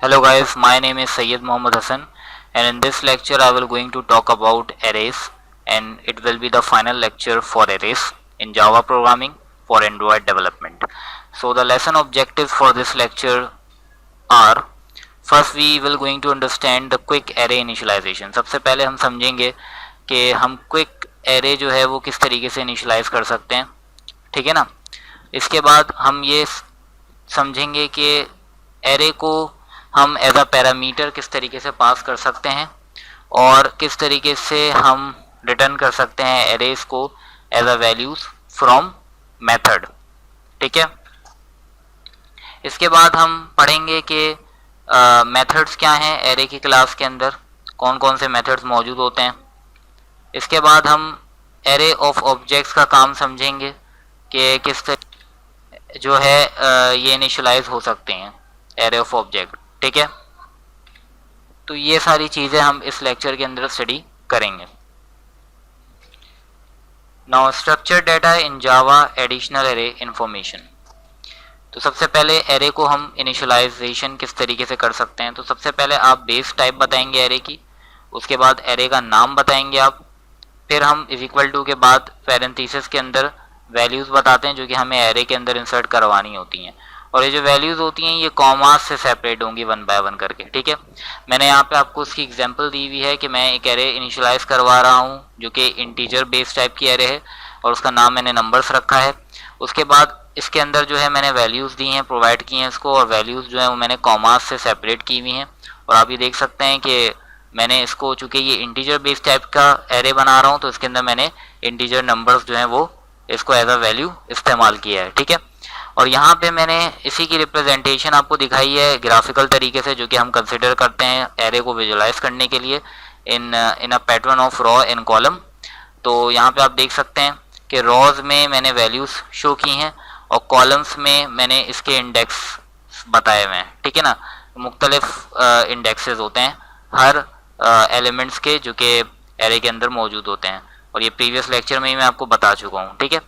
Hello guys, my name is Syed Mohammad Hassan and in this lecture I will going to talk about arrays and it will be the final lecture for arrays in Java programming for Android development. So the lesson objectives for this lecture are, first we will going to understand the quick array initialization. सबसे पहले हम समझेंगे कि हम quick array जो है वो किस तरीके से initialize कर सकते हैं, ठीक है ना। इसके बाद हम ये समझेंगे कि array को हम एज अ पैरामीटर किस तरीके से पास कर सकते हैं और किस तरीके से हम रिटर्न कर सकते हैं एरेज को as a values from method, ठीक है। इसके बाद हम पढ़ेंगे कि मेथड्स क्या हैं एरे की क्लास के अंदर, कौन कौन से मेथड्स मौजूद होते हैं। इसके बाद हम एरे ऑफ ऑब्जेक्ट्स का काम समझेंगे कि किस तरह जो है ये इनिशियलाइज हो सकते हैं एरे ऑफ ऑब्जेक्ट, ठीक है। तो ये सारी चीज़ें हम इस लेक्चर के अंदर स्टडी करेंगे। Now structure data in Java additional array information. तो सबसे पहले एरे को हम इनिशियलाइजेशन किस तरीके से कर सकते हैं। तो सबसे पहले आप बेस टाइप बताएंगे एरे की, उसके बाद एरे का नाम बताएंगे आप, फिर हम इज इक्वल टू के बाद पैरेंथेसिस के अंदर वैल्यूज़ बताते हैं जो कि हमें एरे के अंदर इंसर्ट करवानी होती हैं और ये जो वैल्यूज़ होती हैं ये कॉमास से सेपरेट होंगी वन बाय वन करके, ठीक है। मैंने यहाँ पे आपको उसकी एग्जांपल दी हुई है कि मैं एक एरे इनिशियलाइज करवा रहा हूँ जो कि इंटीजर बेस टाइप की एरे है और उसका नाम मैंने नंबर्स रखा है। उसके बाद इसके अंदर जो है मैंने वैल्यूज़ दी हैं, प्रोवाइड की हैं इसको, और वैल्यूज़ जो है वो मैंने कॉमास से सेपरेट की हुई हैं। और आप ये देख सकते हैं कि मैंने इसको, चूँकि ये इंटीजर बेस टाइप का एरे बना रहा हूँ तो इसके अंदर मैंने इंटीजर नंबर्स जो हैं वो इसको एज अ वैल्यू इस्तेमाल किया है, ठीक है। और यहाँ पे मैंने इसी की रिप्रेजेंटेशन आपको दिखाई है ग्राफिकल तरीके से, जो कि हम कंसिडर करते हैं एरे को विजुलाइज करने के लिए in a pattern of row in column. तो यहाँ पे आप देख सकते हैं कि रॉज में मैंने वैल्यूज़ शो की हैं और कॉलम्स में मैंने इसके इंडेक्स बताए हुए हैं, ठीक है ना। मुख्तलिफ इंडेक्सेस होते हैं हर एलिमेंट्स के जो कि एरे के अंदर मौजूद होते हैं और ये प्रीवियस लेक्चर में ही मैं आपको बता चुका हूँ, ठीक है।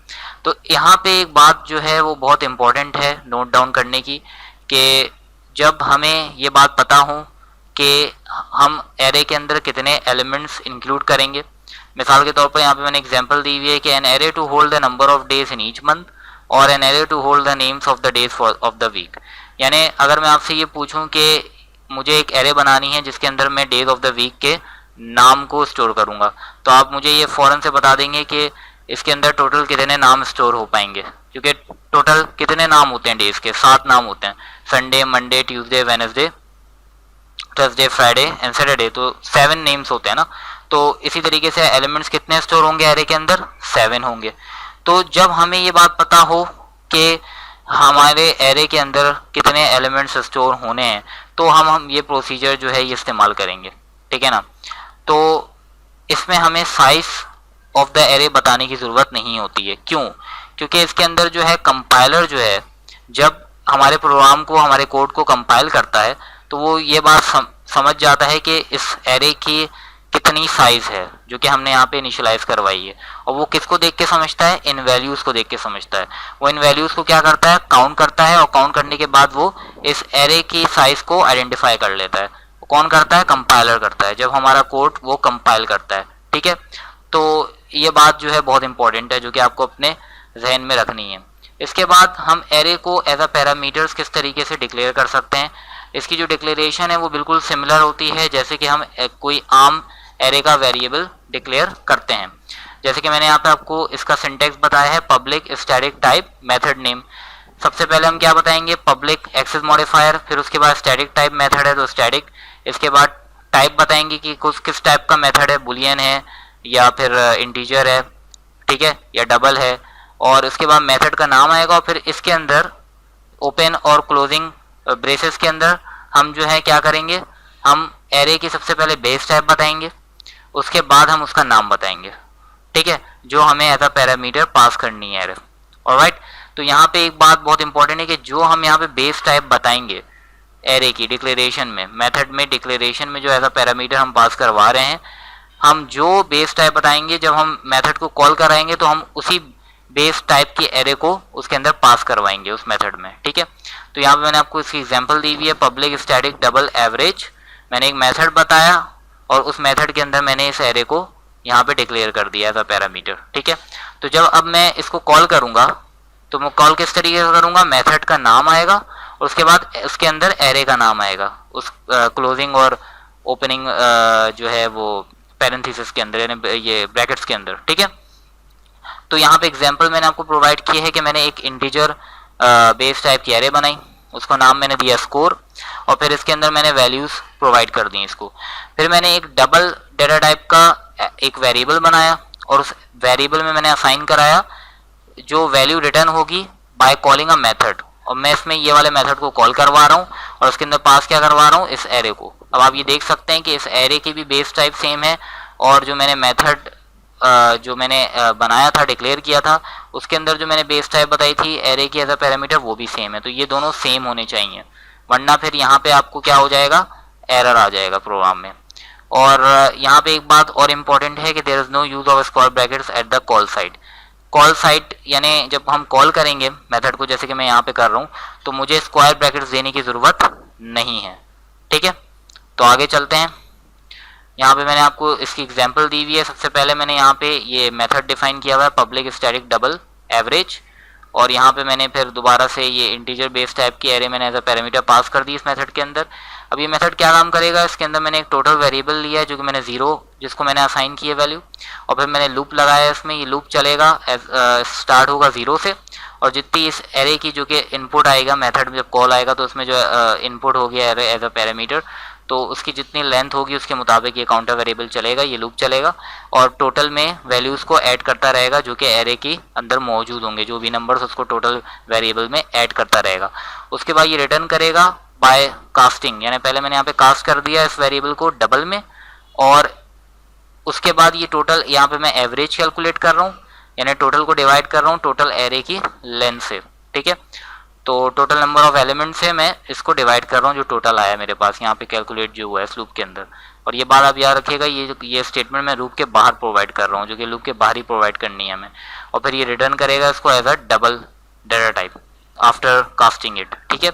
तो यहाँ पे एक बात जो है वो बहुत इंपॉर्टेंट है नोट डाउन करने की कि जब हमें ये बात पता हो कि हम एरे के अंदर कितने एलिमेंट्स इंक्लूड करेंगे। मिसाल के तौर पर यहाँ पे मैंने एग्जांपल दी हुई है कि an array to hold the number of days in each month और an array to hold the names of the days of the week. यानी अगर मैं आपसे ये पूछूँ कि मुझे एक एरे बनानी है जिसके अंदर मैं डेज ऑफ द वीक के नाम को स्टोर करूंगा, तो आप मुझे ये फौरन से बता देंगे कि इसके अंदर टोटल कितने नाम स्टोर हो पाएंगे, क्योंकि टोटल कितने नाम होते हैं डेज के, 7 नाम होते हैं, Sunday, Monday, Tuesday, Wednesday, Thursday, Friday and Saturday, तो 7 नेम्स होते हैं ना। तो इसी तरीके से एलिमेंट्स कितने स्टोर होंगे एरे के अंदर, 7 होंगे। तो जब हमें ये बात पता हो कि हमारे एरे के अंदर कितने एलिमेंट्स स्टोर होने हैं तो हम ये प्रोसीजर जो है ये इस्तेमाल करेंगे, ठीक है ना। तो इसमें हमें साइज ऑफ द एरे बताने की ज़रूरत नहीं होती है। क्यों? क्योंकि इसके अंदर जो है कंपाइलर जो है जब हमारे प्रोग्राम को, हमारे कोड को कंपाइल करता है तो वो ये बात समझ जाता है कि इस एरे की कितनी साइज है जो कि हमने यहाँ पे इनिशियलाइज करवाई है। और वो किसको देख के समझता है? इन वैल्यूज़ को देख के समझता है। वो इन वैल्यूज़ को क्या करता है? काउंट करता है और काउंट करने के बाद वो इस एरे की साइज को आइडेंटिफाई कर लेता है। कौन करता है? कंपाइलर करता है, जब हमारा कोड वो कंपाइल करता है, ठीक है। तो ये बात जो है बहुत इंपॉर्टेंट है जो कि आपको अपने जहन में रखनी है। इसके बाद हम एरे को एज अ पैरामीटर्स किस तरीके से डिक्लेयर कर सकते हैं। इसकी जो डिक्लेरेशन है वो बिल्कुल सिमिलर होती है जैसे कि हम कोई आम एरे का वेरिएबल डिक्लेयर करते हैं। जैसे कि मैंने यहाँ पे आपको इसका सिंटेक्स बताया है, public static type method name. सबसे पहले हम क्या बताएंगे? पब्लिक एक्सेस मॉडिफायर, फिर उसके बाद स्टैटिक टाइप मेथड है तो स्टैटिक, इसके बाद टाइप बताएंगे कि कुछ किस टाइप का मेथड है, बुलियन है या फिर इंटीजर है, ठीक है, या डबल है। और इसके बाद मेथड का नाम आएगा और फिर इसके अंदर ओपन और क्लोजिंग ब्रेसेस के अंदर हम जो है क्या करेंगे, हम एरे की सबसे पहले बेस टाइप बताएंगे, उसके बाद हम उसका नाम बताएंगे, ठीक है, जो हमें एज अ पैरामीटर पास करनी है एरे। ऑलराइट, तो यहाँ पे एक बात बहुत इंपॉर्टेंट है कि जो हम यहाँ पे बेस टाइप बताएंगे एरे की डिक्लेरेशन में, मेथड में डिक्लेरेशन में जो एज अ पैरामीटर हम पास करवा रहे हैं, हम जो बेस टाइप बताएंगे जब हम मेथड को कॉल कराएंगे तो हम उसी बेस टाइप की एरे को उसके अंदर पास करवाएंगे उस मेथड में, ठीक है। तो यहाँ पे मैंने आपको इसकी एग्जांपल दी हुई है, पब्लिक स्टैटिक डबल एवरेज। मैंने एक मेथड बताया और उस मेथड के अंदर मैंने इस एरे को यहाँ पे डिक्लेयर कर दिया एज अ पैरामीटर, ठीक है। तो जब अब मैं इसको कॉल करूंगा तो मैं कॉल किस तरीके से करूंगा, मेथड का नाम आएगा और उसके बाद उसके अंदर एरे का नाम आएगा, उस क्लोजिंग और ओपनिंग जो है वो पैरेंथेसिस के अंदर, यानी ये ब्रैकेट्स के अंदर, ठीक है। तो यहाँ पे एग्जांपल मैंने आपको प्रोवाइड किया है कि मैंने एक इंटीजर बेस टाइप की एरे बनाई, उसको नाम मैंने दिया स्कोर, और फिर इसके अंदर मैंने वैल्यूज प्रोवाइड कर दी इसको। फिर मैंने एक डबल डेटा टाइप का एक वेरिएबल बनाया और उस वेरिएबल में मैंने असाइन कराया जो वैल्यू रिटर्न होगी बाय कॉलिंग अ मेथड, और मैं इसमें ये वाले मेथड को कॉल करवा रहा हूँ और उसके अंदर पास क्या करवा रहा हूँ, इस एरे को। अब आप ये देख सकते हैं कि इस एरे की भी बेस टाइप सेम है और जो मैंने मेथड जो मैंने बनाया था, डिक्लेयर किया था, उसके अंदर जो मैंने बेस टाइप बताई थी एरे की एज अ पैरामीटर, वो भी सेम है। तो ये दोनों सेम होने चाहिए, वरना फिर यहाँ पे आपको क्या हो जाएगा, एरर आ जाएगा प्रोग्राम में। और यहाँ पे एक बात और इम्पोर्टेंट है कि there is no use of square brackets at the call side. Call side यानी जब हम कॉल करेंगे मेथड को, जैसे कि मैं यहाँ पे कर रहा हूँ, तो मुझे स्क्वायर ब्रैकेट्स देने की जरूरत नहीं है, ठीक है। तो आगे चलते हैं। यहाँ पे मैंने आपको इसकी एग्जांपल दी हुई है। सबसे पहले मैंने यहाँ पे ये मेथड डिफाइन किया हुआ है पब्लिक स्टैटिक डबल एवरेज, और यहाँ पे मैंने फिर दोबारा से ये इंटीजर बेस टाइप की एरे मैंने एज अ पैरामीटर पास कर दी इस मेथड के अंदर। अब ये मेथड क्या काम करेगा, इसके अंदर मैंने एक टोटल वेरिएबल लिया है जो कि मैंने 0 जिसको मैंने असाइन किया वैल्यू, और फिर मैंने लूप लगाया इसमें। ये लूप चलेगा स्टार्ट होगा 0 से, और जितनी इस एरे की जो कि इनपुट आएगा मेथड में जब कॉल आएगा तो उसमें जो इनपुट हो गया एरे एज अ पैरामीटर, तो उसकी जितनी लेंथ होगी उसके मुताबिक ये काउंटर वेरिएबल चलेगा, ये लूप चलेगा और टोटल में वैल्यूज को ऐड करता रहेगा जो कि एरे के अंदर मौजूद होंगे, जो भी नंबर्स उसको टोटल वेरिएबल में ऐड करता रहेगा। उसके बाद ये रिटर्न करेगा बाय कास्टिंग, यानी पहले मैंने यहाँ पे कास्ट कर दिया इस वेरिएबल को डबल में, और उसके बाद ये टोटल यहाँ पे मैं एवरेज कैलकुलेट कर रहा हूँ, यानी टोटल को डिवाइड कर रहा हूँ टोटल एरे की लेंथ से, ठीक है। तो टोटल नंबर ऑफ एलिमेंट से मैं इसको डिवाइड कर रहा हूँ जो टोटल आया मेरे पास यहाँ पे कैलकुलेट जो हुआ है इस लूप के अंदर। और ये बात आप याद रखिएगा, ये स्टेटमेंट मैं लूप के बाहर प्रोवाइड कर रहा हूँ, जो कि लूप के बाहर ही प्रोवाइड करनी है हमें। और फिर ये रिटर्न करेगा इसको as a double data type after casting it, ठीक है।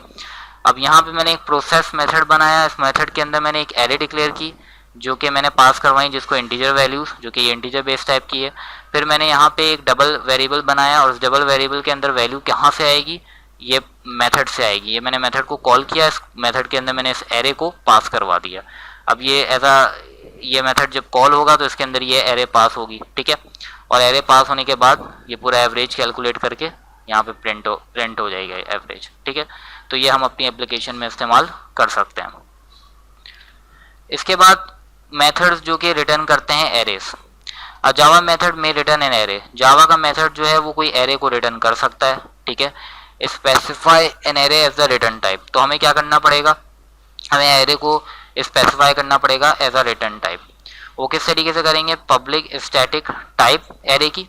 अब यहाँ पे मैंने एक प्रोसेस मेथड बनाया, इस मेथड के अंदर मैंने एक एरे डिक्लेयर की जो कि मैंने पास करवाई, जिसको इंटीजर वैल्यूज, जो कि ये इंटीजर बेस टाइप की है। फिर मैंने यहाँ पे एक डबल वेरिएबल बनाया और उस डबल वेरिएबल के अंदर वैल्यू कहाँ से आएगी, ये मेथड से आएगी। ये मैंने मेथड को कॉल किया, इस मेथड के अंदर मैंने इस एरे को पास करवा दिया। अब ये ये मेथड जब कॉल होगा तो इसके अंदर ये एरे पास होगी, ठीक है। और एरे पास होने के बाद ये पूरा एवरेज कैलकुलेट करके यहाँ पे प्रिंट हो जाएगा एवरेज, ठीक है। तो ये हम अपनी एप्लीकेशन में इस्तेमाल कर सकते हैं। इसके बाद मेथड्स जो कि रिटर्न करते हैं एरेस। जावा मेथड में रिटर्न एन एरे, जावा का मेथड जो है वो कोई एरे को रिटर्न कर सकता है, ठीक है। Specify an array as the return type, तो हमें क्या करना पड़ेगा, हमें एरे को स्पेसिफाई करना पड़ेगा एज अ रिटर्न टाइप। वो किस तरीके से करेंगे, पब्लिक स्टैटिक टाइप एरे की,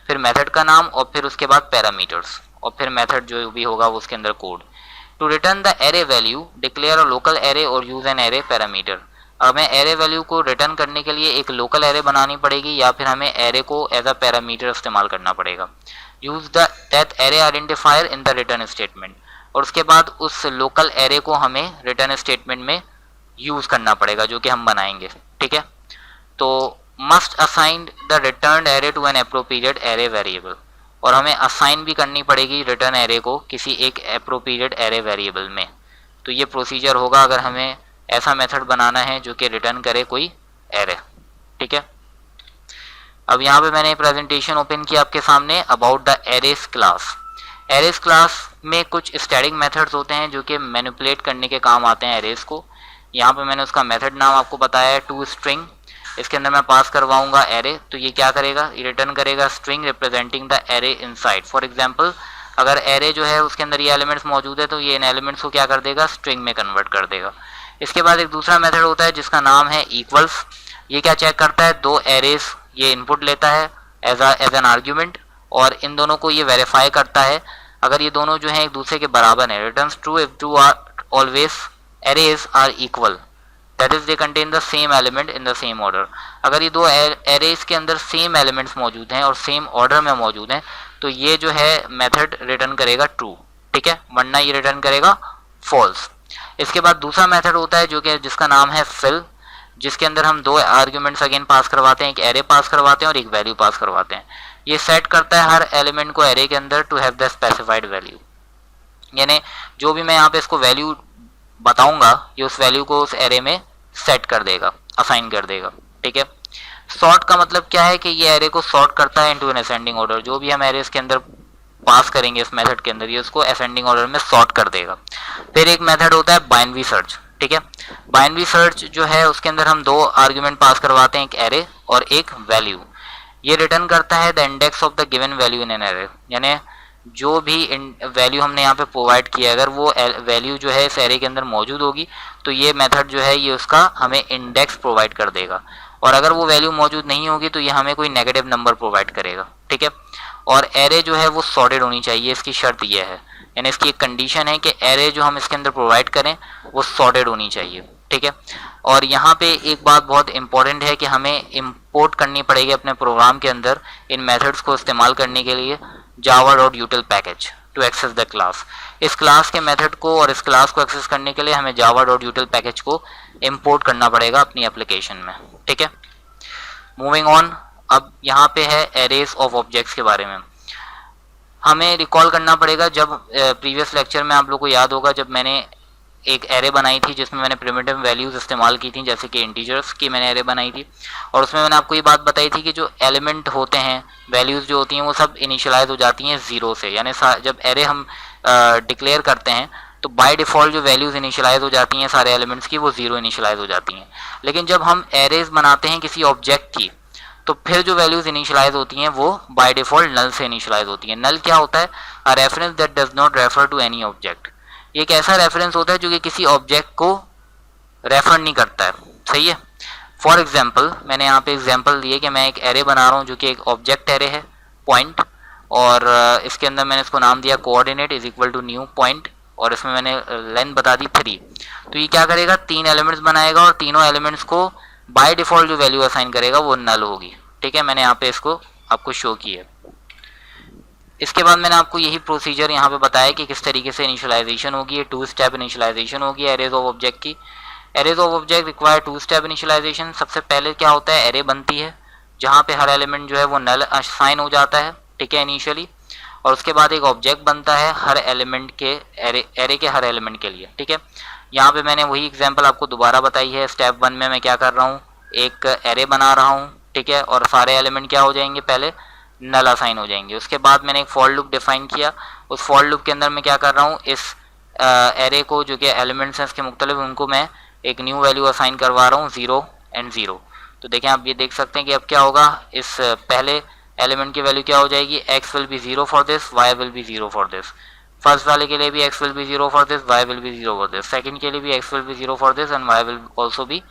फिर मेथड का नाम और फिर उसके बाद पैरामीटर्स और फिर मेथड जो भी होगा उसके अंदर कोड। To return the array value declare a local array और यूज एन एरे पैरामीटर। हमें एरे वैल्यू को रिटर्न करने के लिए एक लोकल एरे बनानी पड़ेगी या फिर हमें एरे को एज अ पैरामीटर इस्तेमाल करना पड़ेगा। Use that array identifier in the return statement, और उसके बाद उस लोकल एरे को हमें रिटर्न स्टेटमेंट में यूज करना पड़ेगा जो कि हम बनाएंगे, ठीक है। तो must assign the return array to an appropriate array variable, और हमें असाइन भी करनी पड़ेगी रिटर्न एरे को किसी एक एप्रोप्रिएट एरे वेरिएबल में। तो ये प्रोसीजर होगा अगर हमें ऐसा मेथड बनाना है जो कि रिटर्न करे कोई एरे, ठीक है। अब यहाँ पे मैंने प्रेजेंटेशन ओपन किया आपके सामने about the arrays class. Arrays class में कुछ स्टैटिक मेथड्स होते हैं जो कि मैनिपुलेट करने के काम आते हैं एरेस को। यहाँ पे मैंने उसका मेथड नाम आपको बताया है टू स्ट्रिंग, इसके अंदर मैं पास करवाऊंगा एरे, तो ये क्या करेगा, ये रिटर्न करेगा string representing the array inside. For example अगर एरे जो है उसके अंदर ये एलिमेंट्स मौजूद है तो ये इन एलिमेंट्स को क्या कर देगा, स्ट्रिंग में कन्वर्ट कर देगा। इसके बाद एक दूसरा मेथड होता है जिसका नाम है इक्वल्स। ये क्या चेक करता है, दो एरेस ये इनपुट लेता है एज एन आर्ग्यूमेंट और इन दोनों को ये वेरीफाई करता है अगर ये दोनों जो हैं एक दूसरे के बराबर हैं। Returns true if two are always arrays are equal, that is they contain the same element in the same order. अगर ये दो एरेज के अंदर सेम एलिमेंट्स मौजूद हैं और सेम ऑर्डर में मौजूद हैं तो ये जो है मेथड रिटर्न करेगा ट्रू, ठीक है, वरना ये रिटर्न करेगा फॉल्स। इसके बाद दूसरा मेथड होता है जो कि जिसका नाम है फिल, जिसके अंदर हम दो आर्ग्यूमेंट्स अगेन पास करवाते हैं, एक एरे पास करवाते हैं और एक वैल्यू पास करवाते हैं। ये सेट करता है हर एलिमेंट को एरे के अंदर to have the specified value, यानी जो भी मैं यहाँ पे इसको वैल्यू बताऊंगा ये उस वैल्यू को उस एरे में सेट कर देगा, असाइन कर देगा, ठीक है। सॉर्ट का मतलब क्या है कि ये एरे को सॉर्ट करता है इनटू एन असेंडिंग ऑर्डर, जो भी हम एरे इसके अंदर पास करेंगे इस मेथड के अंदर ये उसको असेंडिंग ऑर्डर में सॉर्ट कर देगा। फिर एक मेथड होता है बाइनरी सर्च, ठीक है। बाइनरी सर्च जो है उसके अंदर हम दो आर्ग्यूमेंट पास करवाते हैं, एक एरे और एक वैल्यू। ये रिटर्न करता है the index of the given value in an array, यानी जो भी वैल्यू हमने यहाँ पे प्रोवाइड किया अगर वो वैल्यू जो है इस एरे के अंदर मौजूद होगी तो ये मेथड जो है ये उसका हमें इंडेक्स प्रोवाइड कर देगा, और अगर वो वैल्यू मौजूद नहीं होगी तो ये हमें कोई नेगेटिव नंबर प्रोवाइड करेगा, ठीक है। और एरे जो है वो सॉर्टेड होनी चाहिए, इसकी शर्त ये है, यानी इसकी एक कंडीशन है कि एरे जो हम इसके अंदर प्रोवाइड करें वो सॉर्टेड होनी चाहिए, ठीक है। और यहाँ पे एक बात बहुत इंपॉर्टेंट है कि हमें इंपोर्ट करनी पड़ेगी अपने प्रोग्राम के अंदर इन मेथड्स को इस्तेमाल करने के लिए java.util package to access the class. इस क्लास के मेथड को और इस क्लास को एक्सेस करने के लिए हमें java.util पैकेज को इंपोर्ट करना पड़ेगा अपनी एप्लीकेशन में, ठीक है। मूविंग ऑन, अब यहाँ पे है एरेज ऑफ ऑब्जेक्ट्स के बारे में। हमें रिकॉल करना पड़ेगा जब प्रीवियस लेक्चर में आप लोग को याद होगा जब मैंने एक एरे बनाई थी जिसमें मैंने प्रिमिटिव वैल्यूज इस्तेमाल की थी, जैसे कि इंटीजर्स की मैंने एरे बनाई थी, और उसमें मैंने आपको ये बात बताई थी कि जो एलिमेंट होते हैं, वैल्यूज जो होती हैं वो सब इनिशियलाइज हो जाती हैं जीरो से, यानी जब एरे हम डिक्लेयर करते हैं तो बाय डिफ़ॉल्ट जो वैल्यूज इनिशियलाइज हो जाती हैं सारे एलिमेंट्स की वो जीरो इनिशियलाइज हो जाती हैं। लेकिन जब हम एरेज बनाते हैं किसी ऑब्जेक्ट की तो फिर जो वैल्यूज इनिशियलाइज होती हैं वो बाय डिफ़ॉल्ट नल से इनिशियलाइज होती हैं। नल क्या होता है? A reference that does not refer to any object. ये एक ऐसा रेफरेंस होता है जो कि किसी ऑब्जेक्ट को रेफर नहीं करता है, सही है। फॉर एग्जाम्पल मैंने यहाँ पे एग्जाम्पल दिए कि मैं एक एरे बना रहा हूँ जो कि एक ऑब्जेक्ट एरे है पॉइंट, और इसके अंदर मैंने इसको नाम दिया coordinate is equal to new point, और इसमें मैंने लेंथ बता दी 3। तो ये क्या करेगा? 3 एलिमेंट्स बनाएगा और तीनों एलिमेंट्स को बाय डिफॉल्ट जो वैल्यू असाइन करेगा वो नल होगी, ठीक है। मैंने यहाँ पे इसको आपको शो किया। इसके बाद मैंने आपको यही प्रोसीजर यहाँ पे बताया कि किस तरीके से इनिशियलाइजेशन होगी। ये 2 स्टेप इनिशियलाइजेशन होगी एरेज ऑफ ऑब्जेक्ट की। Arrays of object require 2 step initialization. सबसे पहले क्या होता है? एरे बनती है जहाँ पे हर एलिमेंट जो है वो नल असाइन हो जाता है, ठीक है, इनिशियली। और उसके बाद एक ऑब्जेक्ट बनता है हर एलिमेंट के एरे के हर एलिमेंट के लिए, ठीक है। यहाँ पे मैंने वही एग्जांपल आपको दोबारा बताई है। स्टेप 1 में मैं क्या कर रहा हूँ? एक एरे बना रहा हूँ, ठीक है, और सारे एलिमेंट क्या हो जाएंगे? पहले नल असाइन हो जाएंगे। उसके बाद मैंने एक फॉर लूप डिफाइन किया। उस फॉर लूप के अंदर मैं क्या कर रहा हूँ? इस एरे को जो कि एलिमेंट्स हैं इसके मुख्तलिफ, उनको मैं एक न्यू वैल्यू असाइन करवा रहा हूँ 0 और 0। तो देखें आप ये देख सकते हैं कि अब क्या होगा? इस पहले एलिमेंट की वैल्यू क्या हो जाएगी? x will be 0 for this, y will be 0 for this. First वाले के लिए भी x will be 0 for this, y will be 0 for this. Second के लिए भी x will be 0 for this and y will also be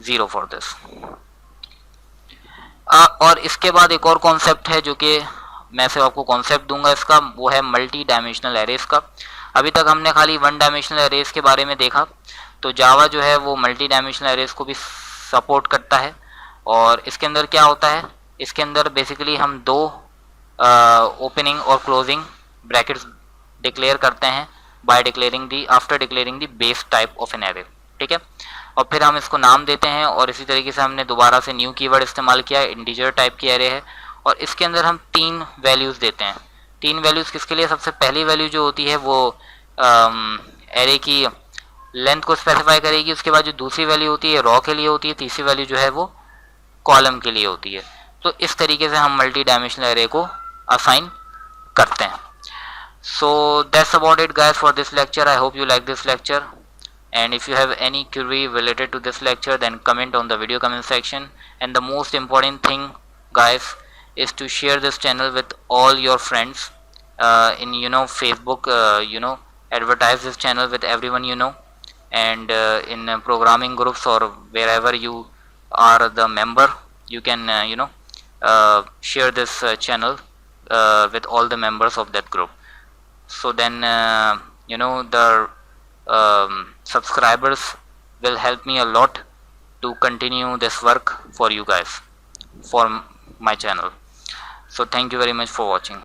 0 for this. और इसके बाद एक और कॉन्सेप्ट है जो कि मैं सिर्फ आपको कॉन्सेप्ट दूंगा इसका, वो है मल्टी डायमेंशनल एरेज का। अभी तक हमने खाली 1 डायमेंशनल एरेज के बारे में देखा, तो जावा जो है वो मल्टी डायमेंशनल एरेज को भी सपोर्ट करता है। और इसके अंदर क्या होता है? इसके अंदर बेसिकली हम 2 ओपनिंग और क्लोजिंग ब्रैकेट्स डिक्लेयर करते हैं by declaring the after declaring the base type of an array, ठीक है। और फिर हम इसको नाम देते हैं, और इसी तरीके से हमने दोबारा से न्यू कीवर्ड इस्तेमाल किया, इंटीजर टाइप की एरे है, और इसके अंदर हम 3 वैल्यूज़ देते हैं। 3 वैल्यूज़ किसके लिए? सबसे पहली वैल्यू जो होती है वो एरे की लेंथ को स्पेसिफाई करेगी। उसके बाद जो दूसरी वैल्यू होती है रॉ के लिए होती है, तीसरी वैल्यू जो है वो कॉलम के लिए होती है। तो इस तरीके से हम मल्टी डायमेंशनल एरे को असाइन करते हैं। So that's about it guys for this lecture. I hope you like this lecture, and if you have any query related to this lecture then comment on the video comment section. And the most important thing guys is to share this channel with all your friends in Facebook, advertise this channel with everyone and in programming groups or wherever you are the member, you can share this channel with all the members of that group. So then the subscribers will help me a lot to continue this work for you guys, for my channel. So thank you very much for watching.